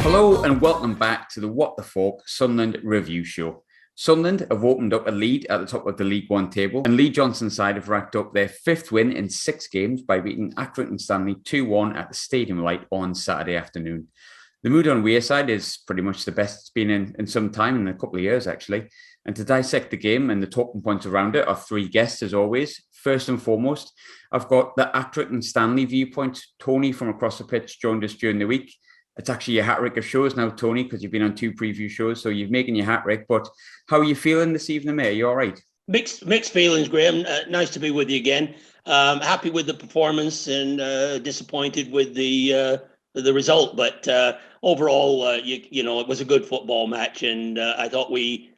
Hello and welcome back to the What the Falk Sunderland review show. Sunderland have opened up a lead at the top of the League One table, and Lee Johnson's side have racked up their fifth win in 6 games by beating Accrington Stanley 2-1 at the Stadium Light on Saturday afternoon. The mood on Wearside is pretty much the best it's been in some time, in a couple of years actually. And to dissect the game and the talking points around it are 3 guests as always. First and foremost, I've got the Accrington Stanley viewpoint. Tony from across the pitch joined us during the week. It's actually a hat-trick of shows now, Tony, because you've been on 2 preview shows, so you're making your hat-trick. But how are you feeling this evening, mate? Are you all right? Mixed feelings, Graham. Nice to be with you again. Happy with the performance and disappointed with the result. But overall, you know, it was a good football match, and I thought we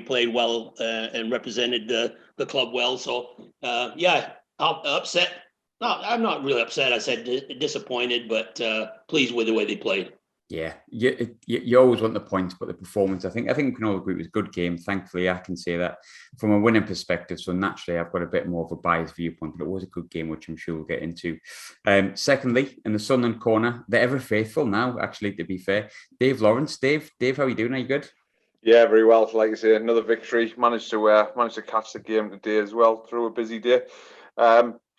played well and represented the club well. So yeah, upset. No, I'm not really upset. I said disappointed, but pleased with the way they played. Yeah, you always want the points, but the performance, I think we can all agree it was a good game. Thankfully, I can say that from a winning perspective. So naturally, I've got a bit more of a biased viewpoint, but it was a good game, which I'm sure we'll get into. Secondly, in the Sunderland corner, the ever faithful now, actually, to be fair, Dave Lawrence. Dave, how are you doing? Are you good? Yeah, very well. Like you say, another victory. Managed to catch the game today as well through a busy day.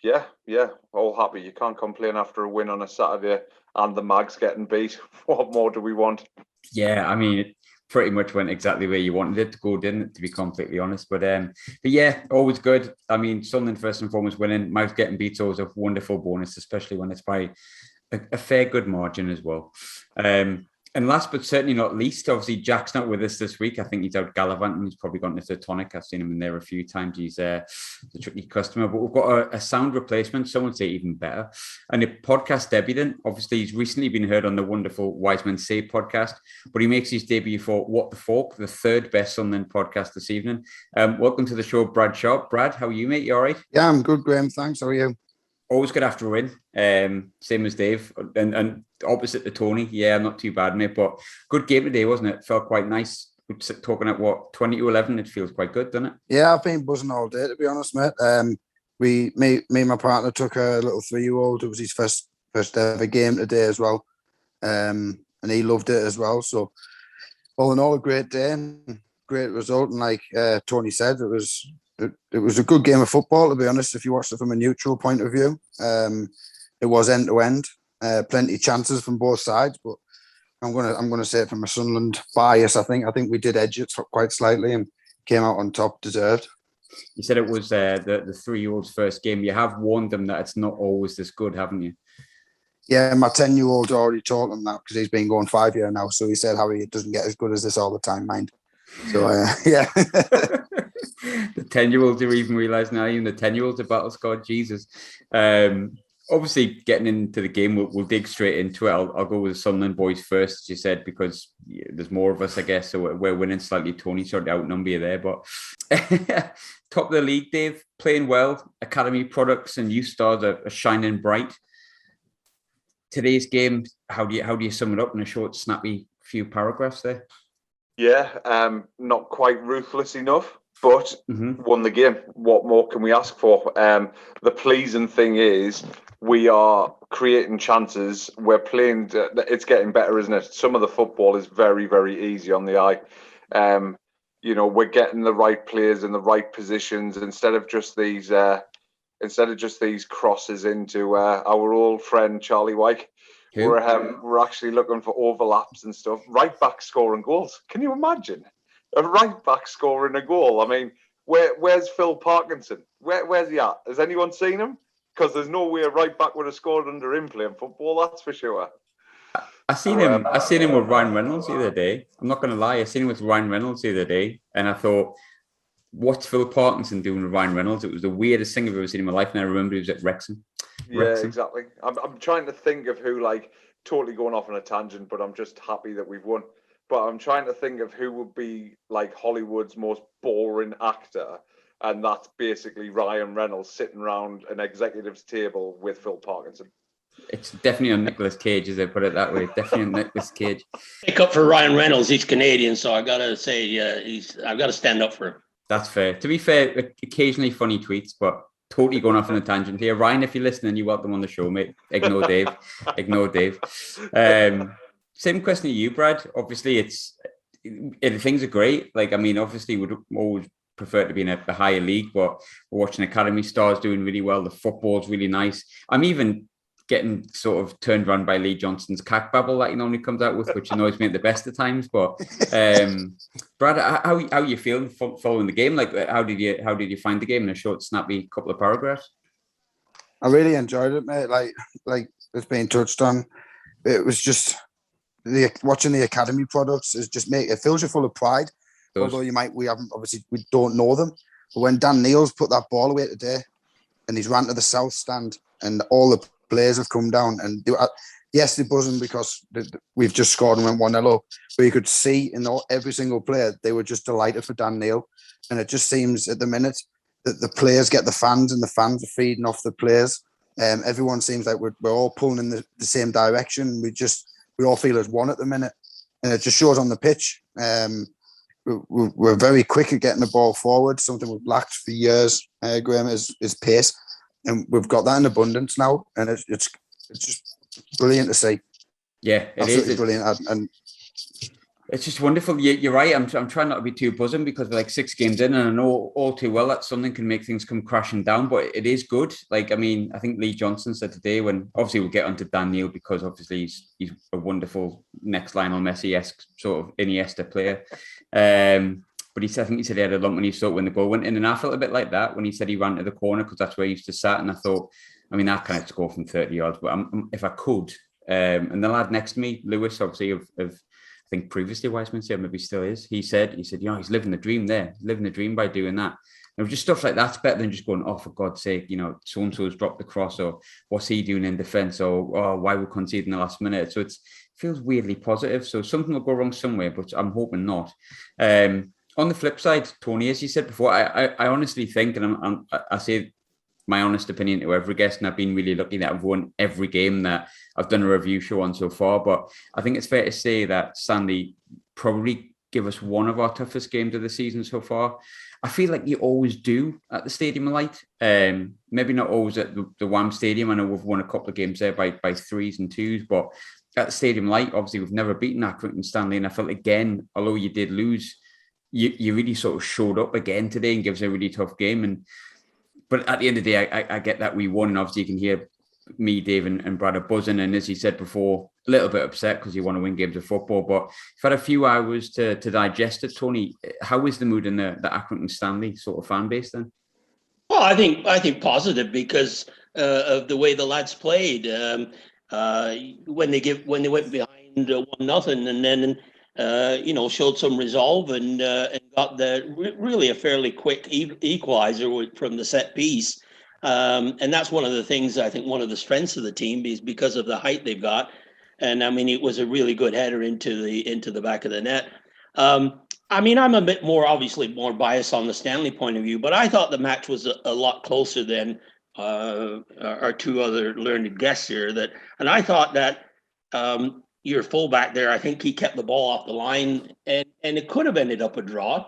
Yeah, all happy. You can't complain after a win on a Saturday and the Mags getting beat. What more do we want? Yeah, I mean, it pretty much went exactly where you wanted it to go, didn't it, to be completely honest? But yeah, always good. I mean, Sunderland first and foremost winning. Mags getting beat is always a wonderful bonus, especially when it's by a fair good margin as well. And last but certainly not least, obviously, Jack's not with us this week. I think he's out gallivanting. He's probably gone to the tonic. I've seen him in there a few times. He's the tricky customer. But we've got a sound replacement, some would say even better. And a podcast debut. Obviously, he's recently been heard on the wonderful Wise Men Say podcast. But he makes his debut for What the Falk, the 3rd best Sunderland podcast this evening. Welcome to the show, Brad Sharp. Brad, how are you, mate? You all right? Yeah, I'm good, Graham. Thanks. How are you? Always good after a win, same as Dave, and opposite to Tony. Yeah, not too bad, mate, but good game today, wasn't it? Felt quite nice. Talking at 20-11, it feels quite good, doesn't it? Yeah, I've been buzzing all day, to be honest, mate. Me and my partner took a little 3-year-old. It was his first ever game today as well, and he loved it as well. So, all in all, a great day, and great result. And like Tony said, it was a good game of football, to be honest, if you watched it from a neutral point of view. It was end-to-end, plenty of chances from both sides, but I'm gonna say it from a Sunderland bias. I think we did edge it quite slightly and came out on top, deserved. You said it was the 3-year-old's first game. You have warned them that it's not always this good, haven't you? Yeah, my 10-year-old already told him that because he's been going 5 years now. So he said, Harry, it doesn't get as good as this all the time, mind. So, yeah. The 10-year-olds are even realising now, even the 10-year-olds are battle scarred. Jesus. Obviously, getting into the game, we'll dig straight into it. I'll go with the Sunderland boys first, as you said, because there's more of us, I guess. So we're winning slightly. Tony sort of outnumber you there, but top of the league, Dave, playing well. Academy products and youth stars are shining bright. Today's game, how do you sum it up in a short, snappy few paragraphs there? Yeah, not quite ruthless enough, but won the game. What more can we ask for? The pleasing thing is we are creating chances. We're playing. It's getting better, isn't it? Some of the football is very, very easy on the eye. You know, we're getting the right players in the right positions instead of just these crosses into our old friend Charlie Wyke. We're actually looking for overlaps and stuff. Right back scoring goals. Can you imagine a right back scoring a goal? I mean, where's Phil Parkinson? Where's he at? Has anyone seen him? Because there's no way a right back would have scored under him playing football. That's for sure. I seen him with Ryan Reynolds the other day. I'm not going to lie. I seen him with Ryan Reynolds the other day, and I thought, what's Phil Parkinson doing with Ryan Reynolds? It was the weirdest thing I've ever seen in my life, and I remember he was at Wrexham. Yeah, exactly. I'm trying to think of who, like, totally going off on a tangent, but I'm just happy that we've won. But I'm trying to think of who would be like Hollywood's most boring actor, and that's basically Ryan Reynolds sitting around an executive's table with Phil Parkinson. It's definitely on Nicolas Cage, as they put it that way. Definitely on Nicolas Cage. Pick up for Ryan Reynolds. He's Canadian, so I gotta say, I've got to stand up for him. That's fair. To be fair, occasionally funny tweets, but totally going off on a tangent here. Ryan, if you're listening, you're welcome on the show, mate. Ignore Dave. same question to you, Brad. Obviously, things are great. Like, I mean, obviously, we'd always prefer to be in a higher league, but we're watching Academy Stars doing really well. The football's really nice. I'm even getting sort of turned around by Lee Johnston's cack babble that he normally comes out with, which annoys me at the best of times. But Brad, how you feeling following the game? Like, how did you find the game in a short, snappy couple of paragraphs? I really enjoyed it, mate. Like it's been touched on. It was just watching the academy products is just it fills you full of pride. Although we don't know them. But when Dan Neal's put that ball away today, and he's ran to the south stand, and all the players have come down, and yes, they're buzzing because we've just scored and went 1-0 up. But you could see in every single player, they were just delighted for Dan Neal. And it just seems at the minute that the players get the fans, and the fans are feeding off the players. Everyone seems like we're all pulling in the same direction. We all feel as one at the minute, and it just shows on the pitch. We're very quick at getting the ball forward, something we've lacked for years, Graham, is pace. And we've got that in abundance now, and it's just brilliant to see. Yeah, absolutely brilliant. And it's just wonderful. You're right. I'm trying not to be too buzzing because we're like 6 games in, and I know all too well that something can make things come crashing down. But it is good. Like, I mean, I think Lee Johnston said today, when obviously we'll get onto Dan Neal because obviously he's a wonderful next Lionel Messi-esque sort of Iniesta player. But I think he said he had a lump when he saw when the goal went in, and I felt a bit like that when he said he ran to the corner because that's where he used to sat, and I thought, I mean, I can't score from 30 yards, but if I could, and the lad next to me, Lewis, obviously of I think previously Westminster, maybe still is. He said, you know, he's living the dream there, living the dream by doing that. And it was just stuff like that's better than just going, oh, for God's sake, you know, so and so has dropped the cross, or what's he doing in defence, or oh, why we're conceding the last minute. So it feels weirdly positive. So something will go wrong somewhere, but I'm hoping not. On the flip side, Tony, as you said before, I honestly think, and I say my honest opinion to every guest, and I've been really lucky that I've won every game that I've done a review show on so far. But I think it's fair to say that Stanley probably give us one of our toughest games of the season so far. I feel like you always do at the Stadium of Light. Maybe not always at the WAM Stadium. I know we've won a couple of games there by 3s and 2s, but at the Stadium of Light, obviously we've never beaten Accrington Stanley. And I felt again, although you did lose, you really sort of showed up again today and gives a really tough game. But at the end of the day, I get that we won. And obviously you can hear me, Dave and Brad are buzzing. And as he said before, a little bit upset because you want to win games of football. But you've had a few hours to digest it, Tony. How is the mood in the Accrington Stanley sort of fan base then? Well, I think positive because of the way the lads played. When they went behind 1-0 and then showed some resolve and got really a fairly quick equalizer from the set piece. And that's one of the things, I think one of the strengths of the team is because of the height they've got. And I mean, it was a really good header into the back of the net. I mean, I'm a bit obviously more biased on the Stanley point of view, but I thought the match was a lot closer than our 2 other learned guests here. And I thought that your fullback there, I think he kept the ball off the line, and it could have ended up a draw.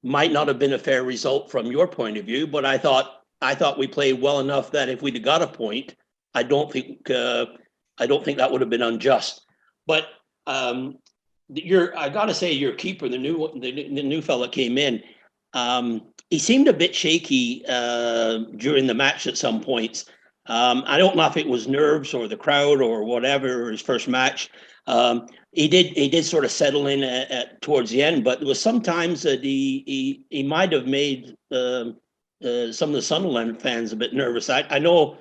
Might not have been a fair result from your point of view, but I thought we played well enough that if we'd have got a point, I don't think that would have been unjust. But I got to say, your keeper, the new fella came in, he seemed a bit shaky during the match at some points. I don't know if it was nerves or the crowd or whatever, his first match. He did sort of settle in towards the end, but there was sometimes that he might have made some of the Sunderland fans a bit nervous. I know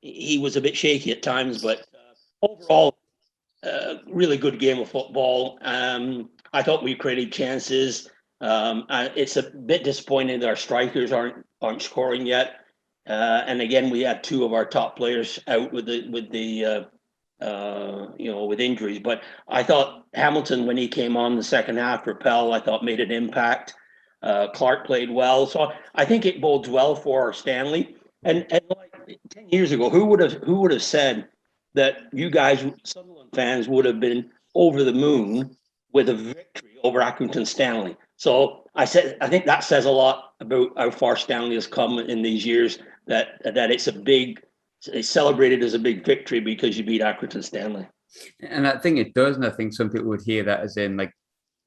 he was a bit shaky at times, but overall, really good game of football. I thought we created chances. It's a bit disappointing that our strikers aren't scoring yet. And again, we had 2 of our top players out with injuries. But I thought Hamilton, when he came on the second half for Pell, I thought made an impact. Clark played well, so I think it bodes well for Stanley. And like 10 years ago, who would have said that you guys, Sunderland fans, would have been over the moon with a victory over Accrington Stanley? So I think that says a lot about how far Stanley has come in these years. That it's celebrated as a big victory because you beat Accrington Stanley. And I think it does, and I think some people would hear that as in like,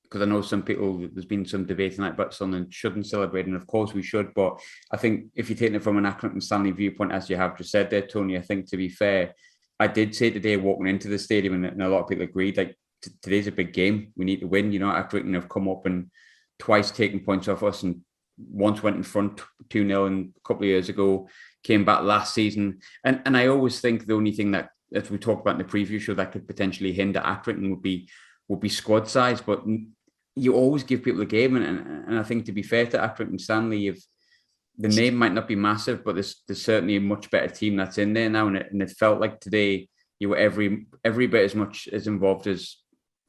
because I know some people, there's been some debate tonight about Sunderland shouldn't celebrate, and of course we should. But I think if you're taking it from an Accrington Stanley viewpoint, as you have just said there, Tony, I think to be fair, I did say today walking into the stadium, and a lot of people agreed, like today's a big game. We need to win. Accrington have come up and twice taken points off us, and once went in front 2-0 and a couple of years ago, came back last season. And I always think the only thing that, as we talked about in the preview show, that could potentially hinder Accrington would be squad size. But you always give people a game. And I think, to be fair to Accrington Stanley, if the name might not be massive, but there's certainly a much better team that's in there now. And it felt like today you were every bit as much as involved as,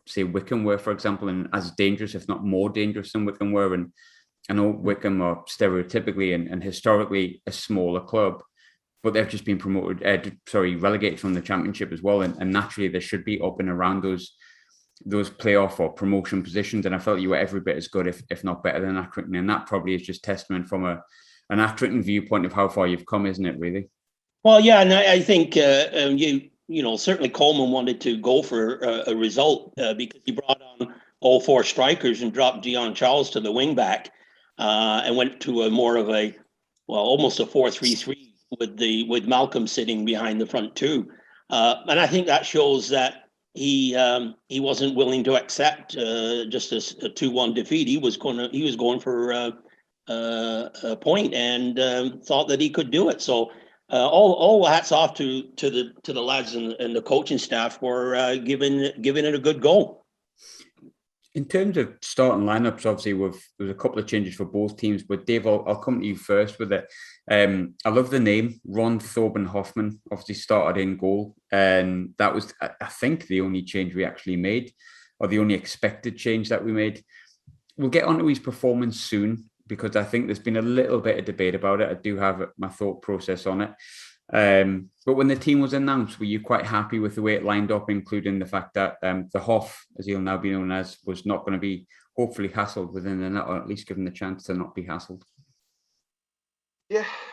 say, Wycombe were, for example, and as dangerous, if not more dangerous than Wycombe were. And I know Wycombe are stereotypically and historically a smaller club, but they've just been relegated from the Championship as well. And naturally, they should be up and around those playoff or promotion positions. And I felt you were every bit as good, if not better than Accrington. And that probably is just testament from an Accrington viewpoint of how far you've come, isn't it, really? Well, yeah, and I think certainly Coleman wanted to go for a result because he brought on all four strikers and dropped Dion Charles to the wing back and went to almost a 4-3-3 with Malcolm sitting behind the front two. And I think that shows that he wasn't willing to accept just a 2-1 defeat. He was going for a point and thought that he could do it. So all hats off to the lads and the coaching staff for giving it a good go. In terms of starting lineups, obviously there was a couple of changes for both teams, but Dave, I'll come to you first with it. I love the name. Ron Thorben Hoffman obviously started in goal, and that was, I think, the only change we actually made, or the only expected change that we made. We'll get onto his performance soon, because I think there's been a little bit of debate about it. I do have my thought process on it. But when the team was announced, were you quite happy with the way it lined up, including the fact that the Hoff, as he'll now be known as, was not going to be hopefully hassled within the net, or at least given the chance to not be hassled?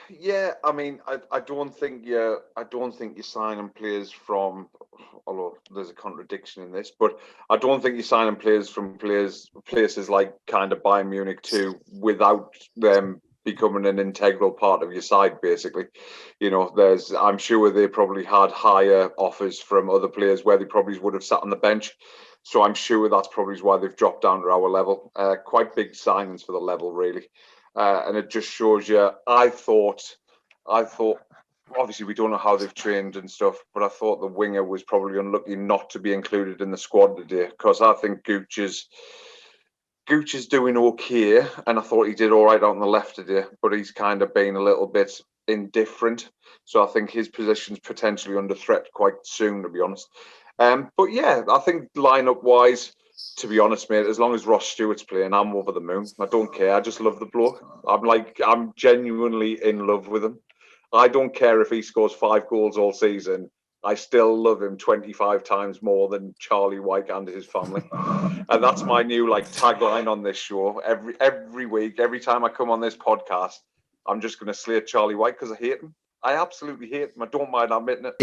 Yeah. I mean, I don't think you're signing players from, although there's a contradiction in this, but I don't think you're signing players from places like kind of Bayern Munich too, without them becoming an integral part of your side, basically. I'm sure they probably had higher offers from other players where they probably would have sat on the bench. So I'm sure that's probably why they've dropped down to our level. Quite big signings for the level, really. And it just shows you, I thought, obviously we don't know how they've trained and stuff, but I thought the winger was probably unlucky not to be included in the squad today, because I think Gooch is doing okay, and I thought he did all right on the left today, but he's kind of been a little bit indifferent. So I think his position's potentially under threat quite soon, to be honest. But yeah, I think lineup-wise, to be honest, mate, as long as Ross Stewart's playing, I'm over the moon. I don't care. I just love the bloke. I'm genuinely in love with him. I don't care if he scores 5 goals all season. I still love him 25 times more than Charlie White and his family. And that's my new tagline on this show. Every week, every time I come on this podcast, I'm just going to slate Charlie White because I hate him. I absolutely hate him. I don't mind admitting it.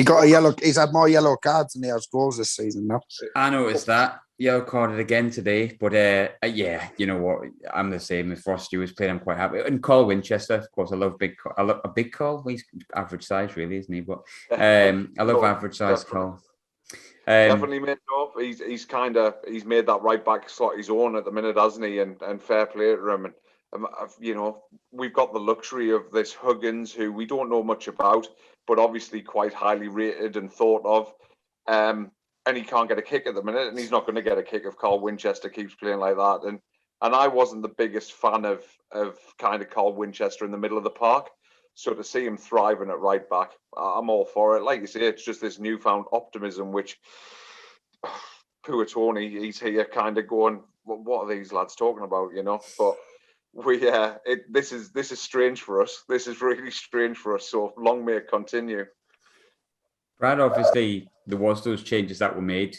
He's had more yellow cards than he has goals this season now. I noticed that. Yellow carded again today, but yeah, you know what? I'm the same. If Ross Stewart's playing, I'm quite happy. And Carl Winchester, of course, I love a big Carl. He's average size, really, isn't he? But I love average size Carl. Definitely made off. He's made that right back slot his own at the minute, hasn't he? And fair play to him. And we've got the luxury of this Huggins, who we don't know much about, but obviously quite highly rated and thought of. And he can't get a kick at the minute, and he's not going to get a kick if Carl Winchester keeps playing like that. And I wasn't the biggest fan of kind of Carl Winchester in the middle of the park. So to see him thriving at right back, I'm all for it. Like you say, it's just this newfound optimism, which poor Tony, he's here kind of going, what are these lads talking about, But this is strange for us. This is really strange for us. So long may it continue. Brad, obviously, there was those changes that were made.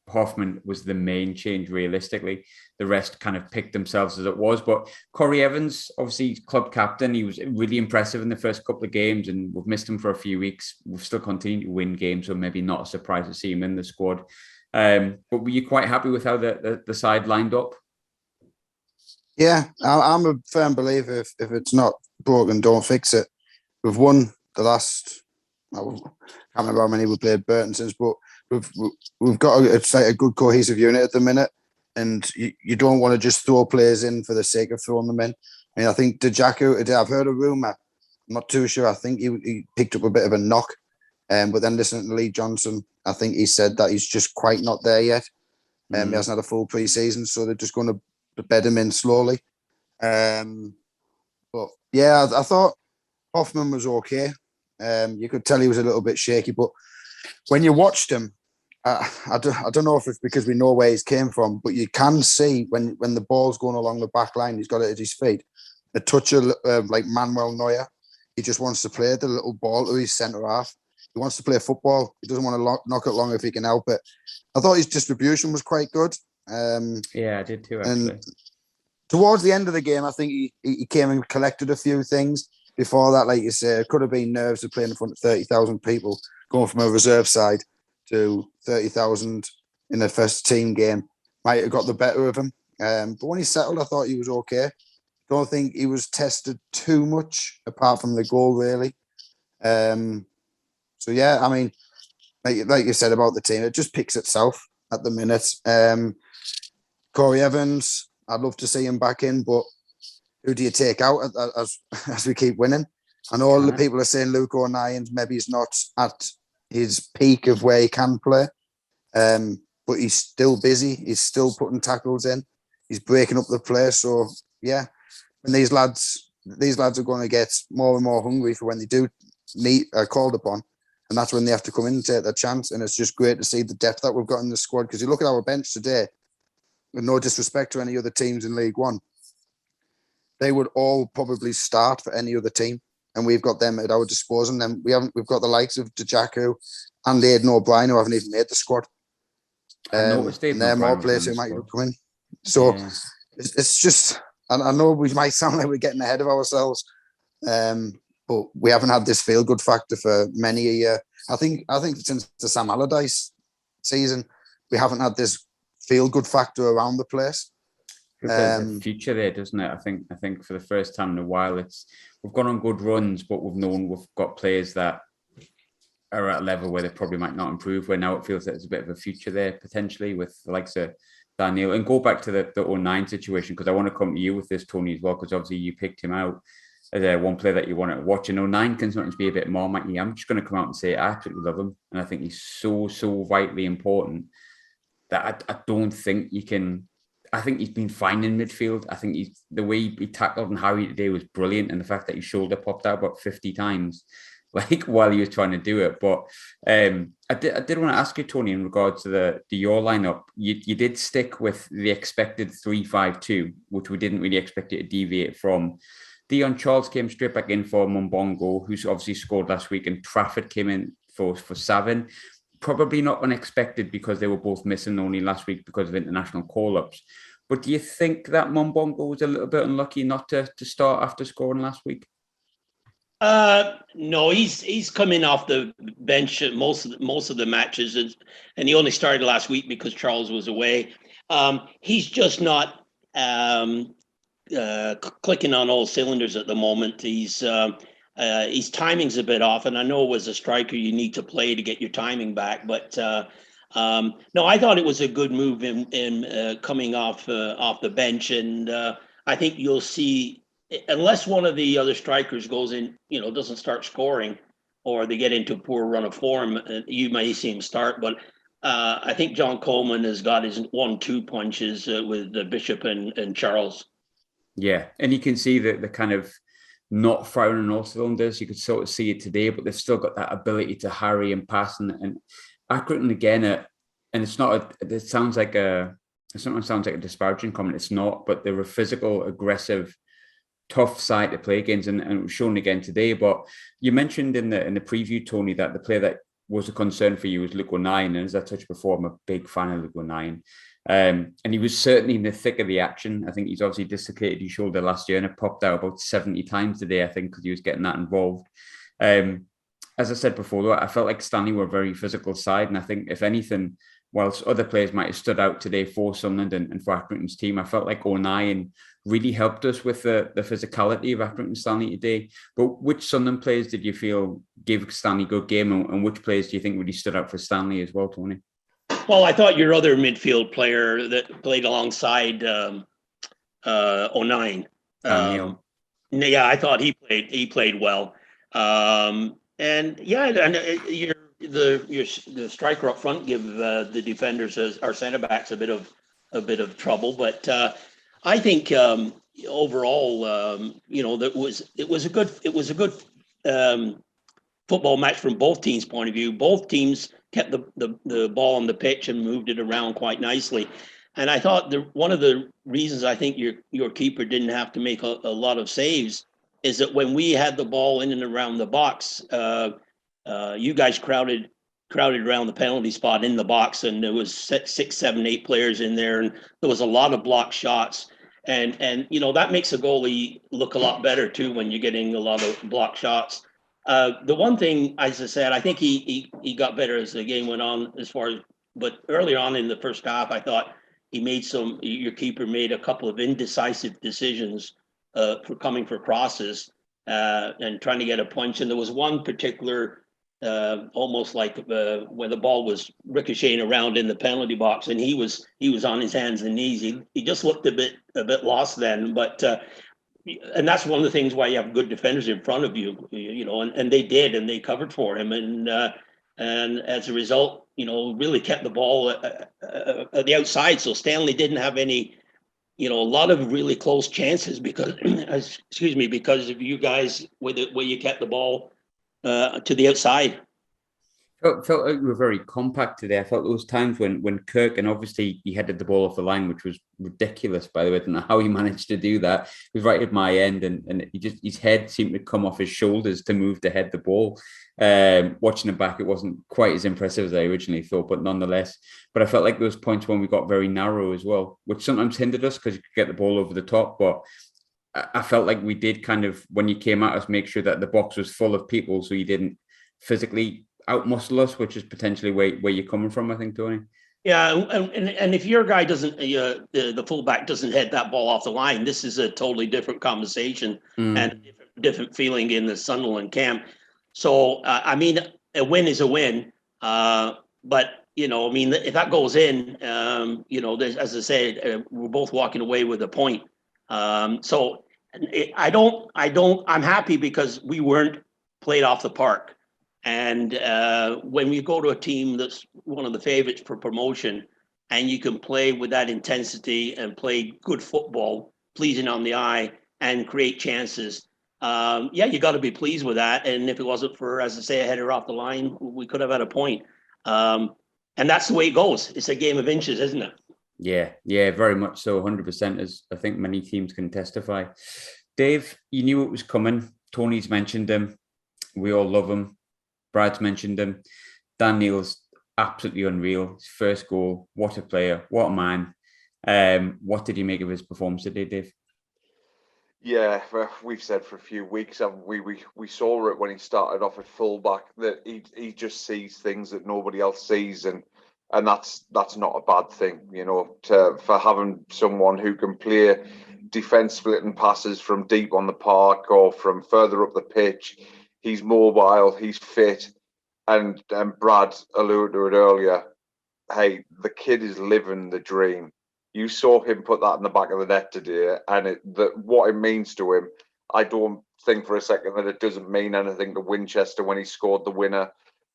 Hoffman was the main change, realistically. The rest kind of picked themselves as it was. But Corey Evans, obviously, club captain, he was really impressive in the first couple of games, and we've missed him for a few weeks. We've still continued to win games, so maybe not a surprise to see him in the squad. But were you quite happy with how the side lined up? Yeah, I'm a firm believer if it's not broken, don't fix it. We've won the last, I can't remember how many we played Burton since, but we've got it's like a good cohesive unit at the minute, and you don't want to just throw players in for the sake of throwing them in. I mean, I think Dejako, I've heard a rumour, I'm not too sure, I think he picked up a bit of a knock, but then listening to Lee Johnson, I think he said that he's just quite not there yet. He hasn't had a full pre-season, so they're just going to bed him in slowly. But yeah, I thought Hoffman was okay. You could tell he was a little bit shaky, but when you watched him, I don't know if it's because we know where he's came from, but you can see when the ball's going along the back line, he's got it at his feet. A touch of like Manuel Neuer. He just wants to play the little ball to his centre half. He wants to play football. He doesn't want to knock it long if he can help it. I thought his distribution was quite good. Yeah, I did too, actually. And towards the end of the game, I think he came and collected a few things. Before that, like you say, it could have been nerves of playing in front of 30,000 people, going from a reserve side to 30,000 in the first team game. Might have got the better of him. But when he settled, I thought he was okay. Don't think he was tested too much, apart from the goal, really. So, yeah, I mean, like you said about the team, it just picks itself at the minute. Corey Evans, I'd love to see him back in, but who do you take out as we keep winning? I know all the people are saying Luke O'Nien's maybe he's not at his peak of where he can play, but he's still busy. He's still putting tackles in. He's breaking up the play. So, yeah, and these lads are going to get more and more hungry for when they do called upon, and that's when they have to come in and take their chance. And it's just great to see the depth that we've got in the squad, because you look at our bench today, with no disrespect to any other teams in League One, they would all probably start for any other team, and we've got them at our disposal. And then we've got the likes of Dejako and Aidan O'Brien, who haven't even made the squad. And they're more players who might come in. So it's just, I know we might sound like we're getting ahead of ourselves, but we haven't had this feel-good factor for many a year. I think since the Sam Allardyce season, we haven't had this feel-good factor around the place. There's a future there, doesn't it? I think for the first time in a while, we've gone on good runs, but we've got players that are at a level where they probably might not improve, where now it feels that there's a bit of a future there potentially with the likes of Daniel. And go back to the 09 situation, because I want to come to you with this, Tony, as well, because obviously you picked him out as one player that you want to watch. And 09 can sometimes be a bit more, mightn't he? I'm just going to come out and say I absolutely love him, and I think he's so vitally important that I don't think you can. I think he's been fine in midfield. I think the way he tackled and how he today was brilliant, and the fact that his shoulder popped out about 50 times, like while he was trying to do it. But I did want to ask you, Tony, in regards to your lineup. You did stick with the expected 3-5-2, which we didn't really expect it to deviate from. Dion Charles came straight back in for Mumbongo, who's obviously scored last week, and Trafford came in for Savin. Probably not unexpected, because they were both missing only last week because of international call-ups. But do you think that Mumbongo was a little bit unlucky not to start after scoring last week? No, he's coming off the bench at most of the matches, and he only started last week because Charles was away. He's just not clicking on all cylinders at the moment. His timing's a bit off, and I know as a striker you need to play to get your timing back. But no, I thought it was a good move in coming off the bench, and I think you'll see, unless one of the other strikers goes in, doesn't start scoring, or they get into a poor run of form, you may see him start. But I think John Coleman has got his 1-2 punches with Bishop and Charles. Yeah, and you can see the kind of not firing on all cylinders. You could sort of see it today, but they've still got that ability to harry and pass. And Accrington again, and it sometimes sounds like a disparaging comment. It's not, but they're a physical, aggressive, tough side to play against, and it was shown again today. But you mentioned in the preview, Tony, that the player that was a concern for you was Luke O'Nien. And as I touched before, I'm a big fan of Luke O'Nien. And he was certainly in the thick of the action. I think he's obviously dislocated his shoulder last year and it popped out about 70 times today, I think, because he was getting that involved. As I said before, though, I felt like Stanley were a very physical side. And I think, if anything, whilst other players might have stood out today for Sunderland and for Accrington's team, I felt like O'Nien really helped us with the physicality of Accrington Stanley today. But which Sunderland players did you feel gave Stanley a good game, and which players do you think really stood out for Stanley as well, Tony? Well, I thought your other midfield player that played alongside O'Nien, yeah, I thought he played well. And the striker up front give the defenders, our centre backs, a bit of trouble. But I think overall, it was a good football match from both teams' point of view. Both teams kept the ball on the pitch and moved it around quite nicely. And I thought one of the reasons I think your keeper didn't have to make a lot of saves is that when we had the ball in and around the box, you guys crowded around the penalty spot in the box, and there was 6, 7, 8 players in there, and there was a lot of blocked shots. And that makes a goalie look a lot better too when you're getting a lot of blocked shots. The one thing, as I said, I think he got better as the game went on, but early on in the first half, I thought your keeper made a couple of indecisive decisions for coming for crosses and trying to get a punch. And there was one particular, almost like when the ball was ricocheting around in the penalty box, and he was on his hands and knees. He just looked a bit lost then, but. And that's one of the things why you have good defenders in front of you, and they did, and they covered for him, and as a result, really kept the ball at the outside. So Stanley didn't have any, a lot of really close chances because of you guys where you kept the ball to the outside. Felt like we were very compact today. I felt those times when Kirk, and obviously he headed the ball off the line, which was ridiculous, by the way. I don't know how he managed to do that. He was right at my end, and his head seemed to come off his shoulders to move to head the ball. Watching it back, it wasn't quite as impressive as I originally thought, but nonetheless. But I felt like those points when we got very narrow as well, which sometimes hindered us because you could get the ball over the top. But I felt like we did kind of, when you came at us, make sure that the box was full of people so you didn't physically outmuscle us, which is potentially where you're coming from, I think, Tony. Yeah, and if your guy doesn't, the fullback doesn't head that ball off the line, this is a totally different conversation and a different feeling in the Sunderland camp. So, a win is a win. But, if that goes in, as I said, we're both walking away with a point. So I'm happy because we weren't played off the park. And when we go to a team that's one of the favorites for promotion, and you can play with that intensity and play good football, pleasing on the eye, and create chances, you got to be pleased with that. And if it wasn't for, as I say, a header off the line, we could have had a point. And that's the way it goes. It's a game of inches, isn't it? Yeah, very much so, 100%, as I think many teams can testify. Dave, you knew it was coming. Tony's mentioned him. We all love him. Brad's mentioned him. Dan Neil's absolutely unreal. His first goal. What a player. What a man. What did you make of his performance today, Dave? Yeah, we've said for a few weeks, we saw it when he started off at fullback, that he just sees things that nobody else sees, and that's not a bad thing, for having someone who can play defence splitting passes from deep on the park or from further up the pitch. He's mobile, he's fit, and Brad alluded to it earlier. Hey, the kid is living the dream. You saw him put that in the back of the net today, and what it means to him, I don't think for a second that it doesn't mean anything to Winchester when he scored the winner.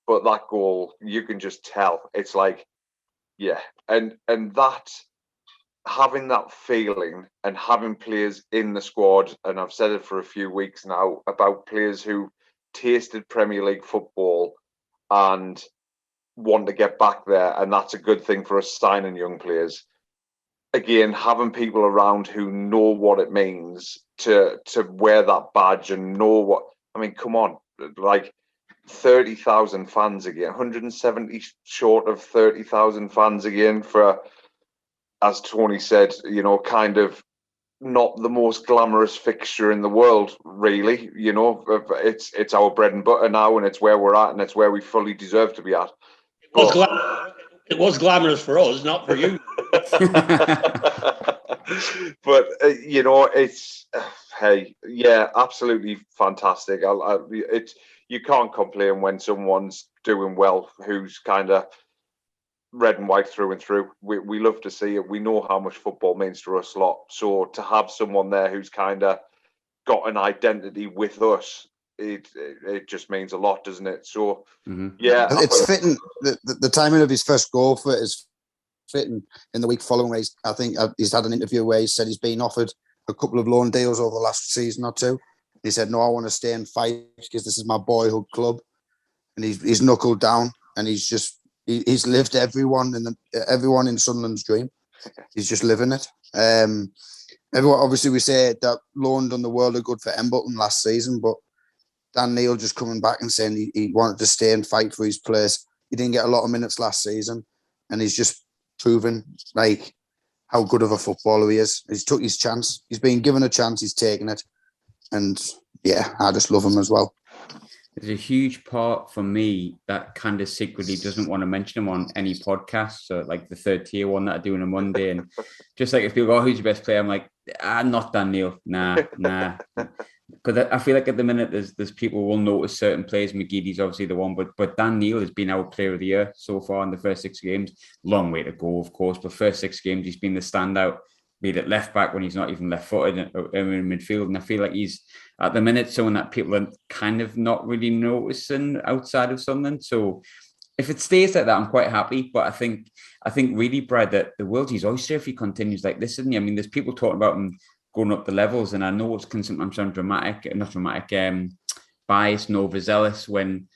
But that goal, you can just tell. It's like, yeah. And that, having that feeling and having players in the squad, and I've said it for a few weeks now, about players who tasted Premier League football and want to get back there, and that's a good thing for us signing young players. Again, having people around who know what it means to wear that badge and know what, come on, like, 30,000 fans again, 170 short of 30,000 fans again for, as Tony said, kind of not the most glamorous fixture in the world, really. It's our bread and butter now, and it's where we're at, and it's where we fully deserve to be at. It was glamorous for us, not for you. But it's absolutely fantastic. You can't complain when someone's doing well who's kind of red and white through and through. We love to see it. We know how much football means to us a lot. So to have someone there who's kind of got an identity with us, it just means a lot, doesn't it? So yeah, it's fitting. The timing of his first goal for it is fitting in the week following. I think he's had an interview where he said he's been offered a couple of loan deals over the last season or two. He said, "No, I want to stay and fight because this is my boyhood club," and he's knuckled down, and he's lived everyone in Sunderland's dream. He's just living it. Everyone, obviously, we say that loan done the world of good for Embleton last season, but Dan Neil just coming back and saying he wanted to stay and fight for his place. He didn't get a lot of minutes last season, and he's just proven like how good of a footballer he is. He's took his chance. He's been given a chance. He's taken it, and yeah, I just love him as well. There's a huge part for me that kind of secretly doesn't want to mention him on any podcast. So like the third tier one that I do on a Monday, and just like if people go, "Oh, who's your best player?" I'm like, not Dan Neil. Nah. Because I feel like at the minute there's people who will notice certain players. McGeady's obviously the one, but Dan Neil has been our player of the year so far in the first 6 games. Long way to go, of course, but first 6 games he's been the standout. Be it at left back when he's not even left-footed in midfield, and I feel like he's at the minute someone that people are kind of not really noticing outside of Sunderland. So if it stays like that, I'm quite happy. But I think really, Brad, that the world's his oyster if he continues like this, isn't he? I mean, there's people talking about him going up the levels, and I know it's sometimes sound biased and overzealous when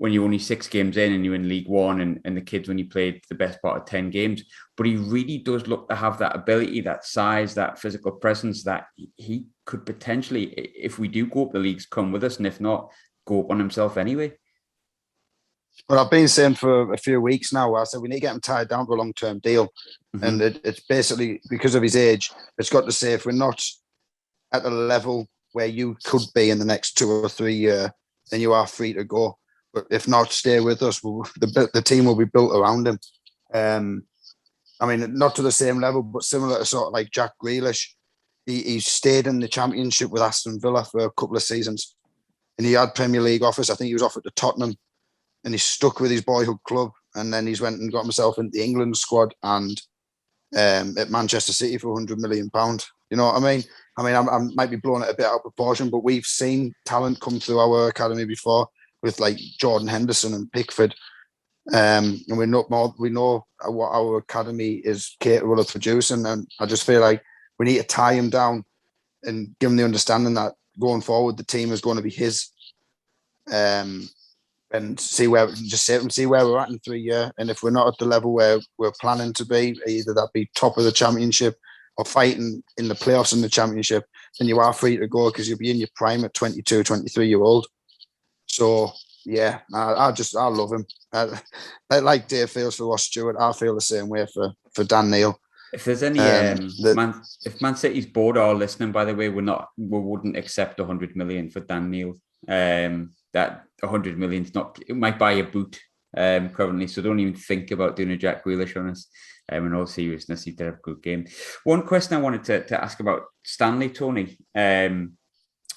you're only 6 games in and you're in League One and the kids when you played the best part of 10 games. But he really does look to have that ability, that size, that physical presence that he could potentially, if we do go up the leagues, come with us. And if not, go up on himself anyway. Well, I've been saying for a few weeks now, I said we need to get him tied down to a long-term deal. Mm-hmm. And it's basically because of his age, it's got to say if we're not at the level where you could be in the next 2 or 3 years, then you are free to go. But if not, stay with us. The team will be built around him. I mean, not to the same level, but similar to sort of like Jack Grealish. He stayed in the Championship with Aston Villa for a couple of seasons. And he had Premier League offers. I think he was offered to Tottenham. And he stuck with his boyhood club. And then he's went and got himself into the England squad and at Manchester City for £100 million. You know what I mean? I might be blowing it a bit out of proportion, but we've seen talent come through our academy before with like Jordan Henderson and Pickford. And we know what our academy is capable of producing. And I just feel like we need to tie him down and give him the understanding that going forward, the team is going to be his. And see where we're at in 3 years. And if we're not at the level where we're planning to be, either that be top of the Championship or fighting in the playoffs in the Championship, then you are free to go because you'll be in your prime at 22, 23-year-old. So, yeah, I love him. Like Dave feels for Ross Stewart, I feel the same way for Dan Neil. If there's any if Man City's board are listening, by the way, we wouldn't accept 100 million for Dan Neil. That 100 million's not, it might buy a boot currently, so don't even think about doing a Jack Grealish on us. In all seriousness, he did have a good game. One question I wanted to ask about Stanley, Tony.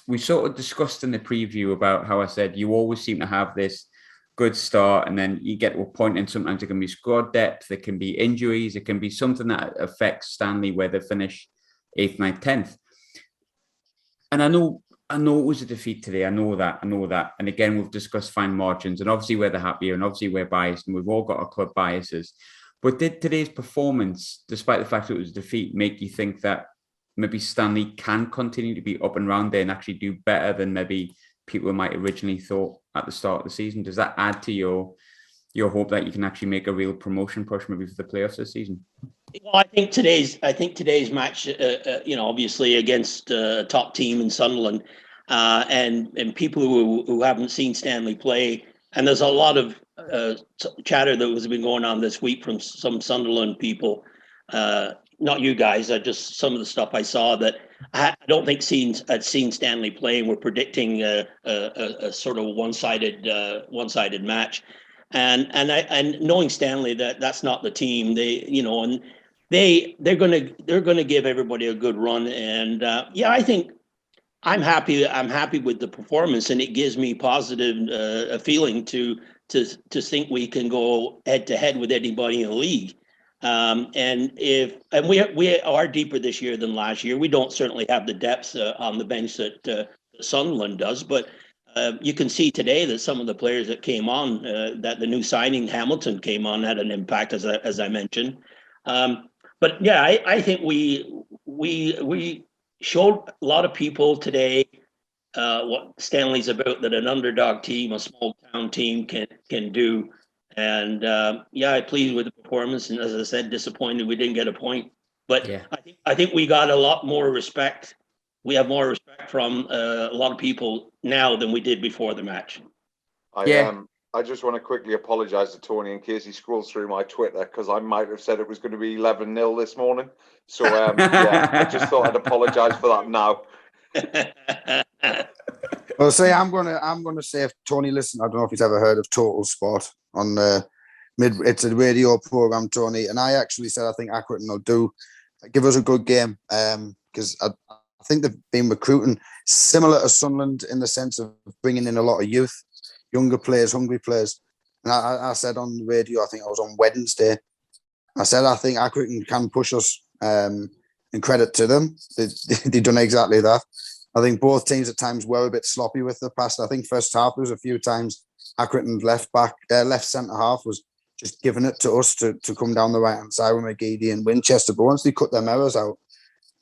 We sort of discussed in the preview about how I said you always seem to have this good start and then you get to a point and sometimes it can be squad depth, it can be injuries, it can be something that affects Stanley where they finish 8th, 9th, 10th. And I know it was a defeat today. I know that. And again, we've discussed fine margins and obviously we're the happier and obviously we're biased and we've all got our club biases. But did today's performance, despite the fact that it was a defeat, make you think that maybe Stanley can continue to be up and round there and actually do better than maybe people might originally thought at the start of the season? Does that add to your hope that you can actually make a real promotion push maybe for the playoffs this season? Well, I think today's match, obviously against top team in Sunderland, and people who haven't seen Stanley play And there's a lot of chatter that has been going on this week from some Sunderland people. Not you guys, just some of the stuff I saw that I don't think I'd seen Stanley play, and we're predicting a sort of one-sided match. And knowing Stanley, that's not the team. They're gonna give everybody a good run. And I think I'm happy with the performance, and it gives me positive a feeling to think we can go head to head with anybody in the league. And we are deeper this year than last year. We don't certainly have the depth on the bench that Sunderland does, but you can see today that some of the players that came on, that the new signing Hamilton came on, had an impact, as I mentioned. But yeah, I think we showed a lot of people today what Stanley's about, that an underdog team, a small town team can do. And I'm pleased with the performance. And as I said, disappointed we didn't get a point. But yeah. I think we got a lot more respect. We have more respect from a lot of people now than we did before the match. I just want to quickly apologise to Tony in case he scrolls through my Twitter, because I might have said it was going to be 11-0 this morning. So I just thought I'd apologise for that now. Well, I'm gonna say, if Tony listened, I don't know if he's ever heard of Total Sport on it's a radio program, Tony, and I actually said I think Accrington will give us a good game, because I think they've been recruiting similar to Sunderland in the sense of bringing in a lot of youth, younger players, hungry players. And I said on the radio, I think I was on Wednesday, I said I think Accrington can push us, and credit to them. They've done exactly that. I think both teams at times were a bit sloppy with the pass. I think first half there was a few times Accrington's left centre half was just giving it to us to come down the right hand side with McGeady and Winchester. But once they cut their errors out,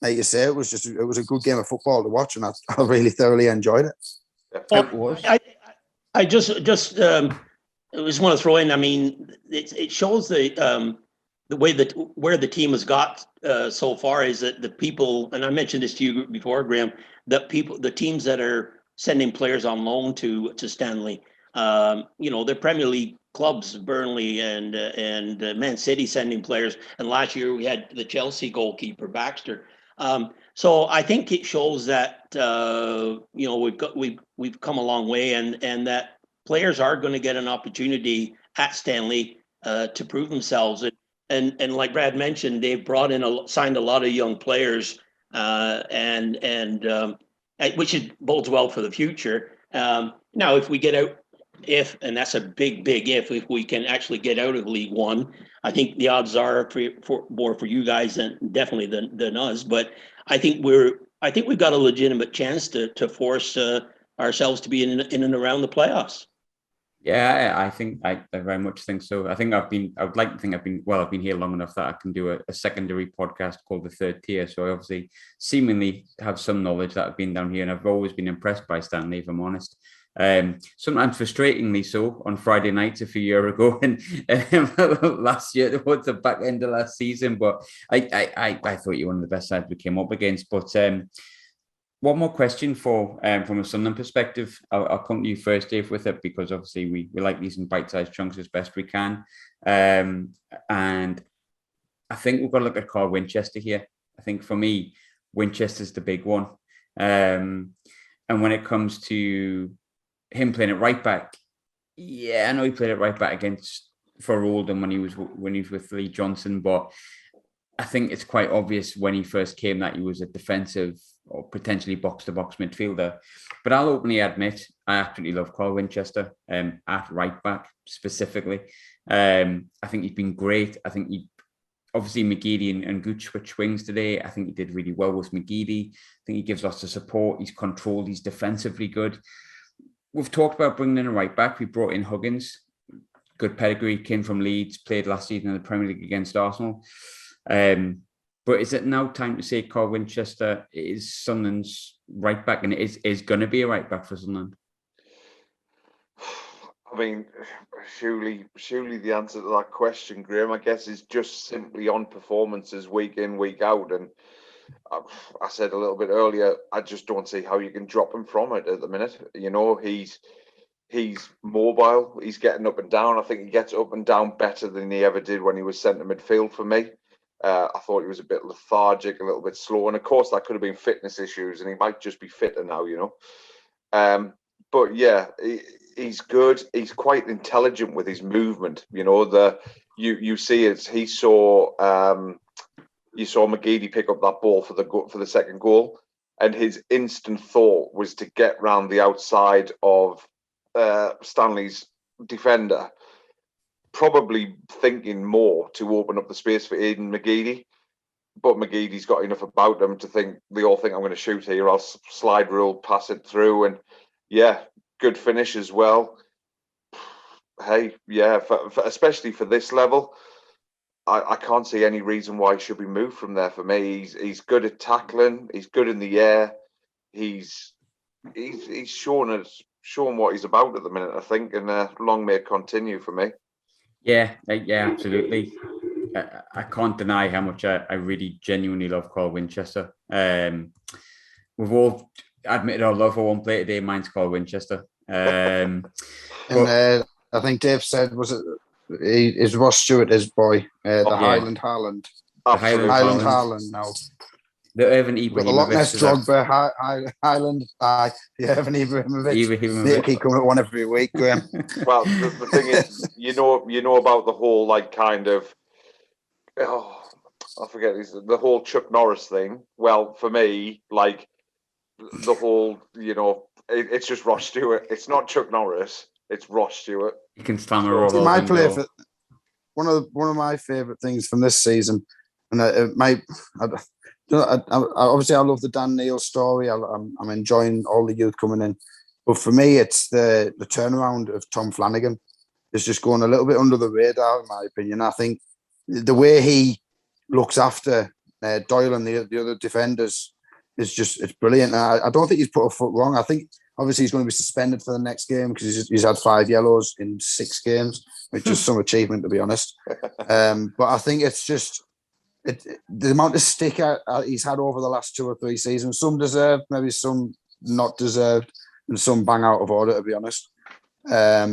like you say, it was a good game of football to watch, and I really thoroughly enjoyed it. It was. I just want to throw in. I mean, it shows the way that where the team has got so far is that the people, and I mentioned this to you before, Graham, the teams that are sending players on loan to Stanley, they're Premier League clubs, Burnley and Man City sending players, and last year we had the Chelsea goalkeeper Baxter. So I think it shows that we've come a long way, and that players are going to get an opportunity at Stanley to prove themselves. And like Brad mentioned, they've signed a lot of young players, which bodes well for the future. Now, if we get out, and that's a big if we can actually get out of League One, I think the odds are for more for you guys than us. But I think we've got a legitimate chance to force ourselves to be in and around the playoffs. Yeah, I think I very much think so. I would like to think I've been here long enough that I can do a secondary podcast called The Third Tier. So I obviously seemingly have some knowledge that I've been down here, and I've always been impressed by Stanley, if I'm honest. Sometimes frustratingly so on Friday nights a few years ago, and last year towards the back end of last season. But I thought you were one of the best sides we came up against. But one more question from a Sunderland perspective. I'll come to you first, Dave, with it, because obviously we like these in bite-sized chunks as best we can. And I think we've got to look at Carl Winchester here. I think for me, Winchester's the big one. And when it comes to him playing at right back, yeah, I know he played at right back for Oldham when he was with Lee Johnson, but I think it's quite obvious when he first came that he was a defensive or potentially box-to-box midfielder. But I'll openly admit, I absolutely love Carl Winchester at right back specifically. I think he's been great. I think obviously McGeady and Gooch switched wings today. I think he did really well with McGeady. I think he gives lots of support. He's controlled. He's defensively good. We've talked about bringing in a right back. We brought in Huggins. Good pedigree, came from Leeds, played last season in the Premier League against Arsenal. But is it now time to say Carl Winchester is Sunderland's right back, and it is going to be a right back for Sunderland? I mean, surely the answer to that question, Graham, I guess, is just simply on performances week in, week out. And I said a little bit earlier, I just don't see how you can drop him from it at the minute. You know, he's He's mobile. He's getting up and down. I think he gets up and down better than he ever did when he was centre midfield for me. I thought he was a bit lethargic, a little bit slow. And of course, that could have been fitness issues, and he might just be fitter now, But yeah, he's good. He's quite intelligent with his movement. You see it. You saw McGeady pick up that ball for the second goal, and his instant thought was to get round the outside of Stanley's defender, probably thinking more to open up the space for Aidan McGeady. But McGeady's got enough about him to think they all think I'm going to shoot here. I'll slide rule, pass it through, and yeah, good finish as well. Hey, yeah, especially for this level, I can't see any reason why he should be moved from there. For me, he's good at tackling. He's good in the air. He's shown what he's about at the minute, I think, and long may it continue for me. Yeah, absolutely. I can't deny how much I really genuinely love Carl Winchester. We've all admitted our love for one player today. Mine's Carl Winchester. I think Dave said, is Ross Stewart his boy? Highland Haaland. Highland Haaland now. The Irvin Ibrahimovic. Got a lot less Drogba, Highland. Irvin Ibrahimovic. They keep coming at one every week, Graham. Well, the thing is, you know about the whole I forget the whole Chuck Norris thing. Well, for me, the whole, it's just Ross Stewart. It's not Chuck Norris. It's Ross Stewart. You can stammer all my play for one of my favourite things from this season, and obviously I love the Dan Neil story. I'm enjoying all the youth coming in, but for me, it's the turnaround of Tom Flanagan. It's just going a little bit under the radar, in my opinion. I think the way he looks after Doyle and the other defenders it's brilliant. I don't think he's put a foot wrong. I think obviously he's going to be suspended for the next game because he's had 5 yellows in 6 games, which is some achievement, to be honest. But I think it's just the amount of stick he's had over the last 2 or 3 seasons. Some deserved, maybe some not deserved, and some bang out of order, to be honest. But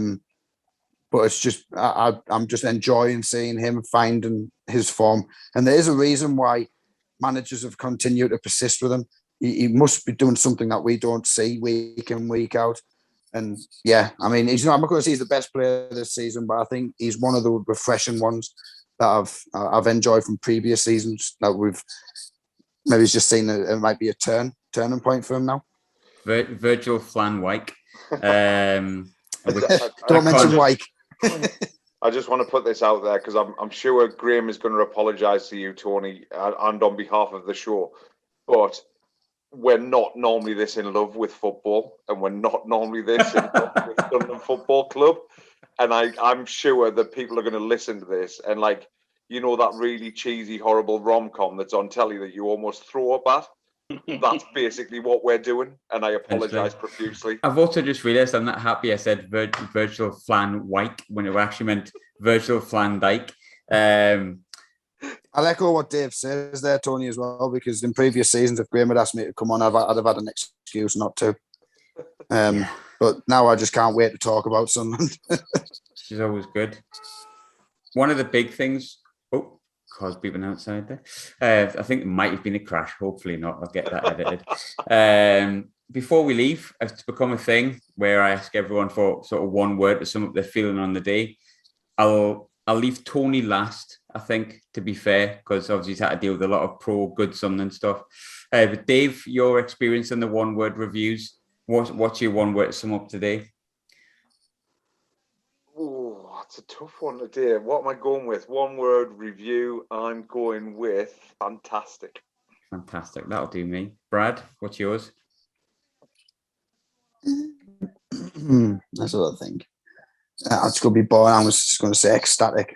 it's just I'm just enjoying seeing him finding his form, and there is a reason why managers have continued to persist with him. He must be doing something that we don't see week in, week out. And yeah, I mean, I'm not going to say he's the best player this season, but I think he's one of the refreshing ones that I've enjoyed from previous seasons that we've maybe just seen it might be a turning point for him now. Virgil Flan Wyke. Don't mention Wyke. I just want to put this out there because I'm sure Graham is going to apologise to you, Tony, and on behalf of the show. But we're not normally this in love with football, and we're not normally this in love with Sunderland Football Club. And I'm sure that people are going to listen to this and that really cheesy, horrible rom-com that's on telly that you almost throw up at. That's basically what we're doing, and I apologise profusely. I've also just realised I'm not happy I said Virgil Flan Wyke when it actually meant Virgil Flan Dyke. I'll echo what Dave says there, Tony, as well, because in previous seasons, if Graham had asked me to come on, I'd have had an excuse not to. But now I just can't wait to talk about Sunderland. She's always good. One of the big things... Oh, caused people outside there. I think it might have been a crash. Hopefully not. I'll get that edited. Before we leave, it's become a thing where I ask everyone for sort of one word to sum up their feeling on the day. I'll leave Tony last, I think, to be fair, because obviously he's had to deal with a lot of good Sunderland stuff. But Dave, your experience in the one-word reviews, what's your one word to sum up today? Oh, that's a tough one today. What am I going with? One word review. I'm going with fantastic. Fantastic. That'll do me. Brad, what's yours? That's what I think. It's going to be boring. I was just going to say ecstatic.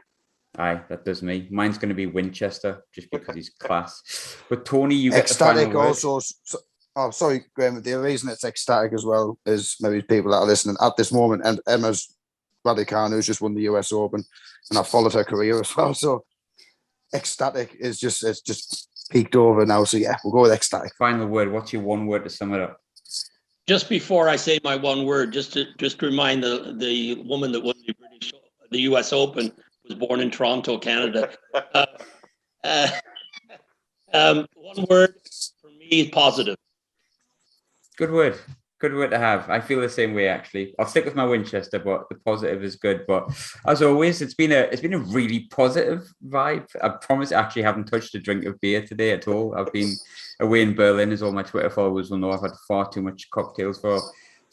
Aye, that does me. Mine's going to be Winchester, just because he's class. But Tony, you get ecstatic the final also. Sorry, Graham. The reason it's ecstatic as well is maybe people that are listening at this moment, and Emma's Raducanu, who's just won the US Open, and I've followed her career as well. So ecstatic is just peaked over now. So yeah, we'll go with ecstatic. Final word. What's your one word to sum it up? Just before I say my one word, just to remind the woman that won the U.S. Open was born in Toronto, Canada. One word for me, positive. Good word. Good word to have. I feel the same way, actually. I'll stick with my Winchester, but the positive is good. But as always, it's been a really positive vibe. I promise I actually haven't touched a drink of beer today at all. I've been away in Berlin, as all my Twitter followers will know. I've had far too much cocktails for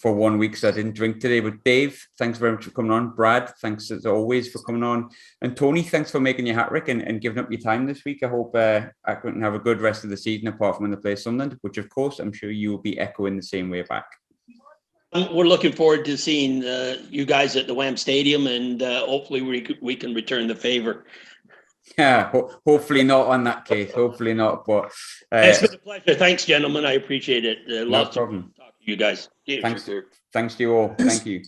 1 week, so I didn't drink today. But Dave, thanks very much for coming on. Brad, thanks as always for coming on. And Tony, thanks for making your hat-trick and giving up your time this week. I hope Accrington have a good rest of the season, apart from when they play Sunderland, which of course I'm sure you will be echoing the same way back. We're looking forward to seeing you guys at the Wham Stadium, and hopefully we can return the favor. Yeah, hopefully not on that case. Hopefully not. But it's been a pleasure. Thanks, gentlemen. I appreciate it. No problem. Talk to you guys. Thanks to you all. Thank you.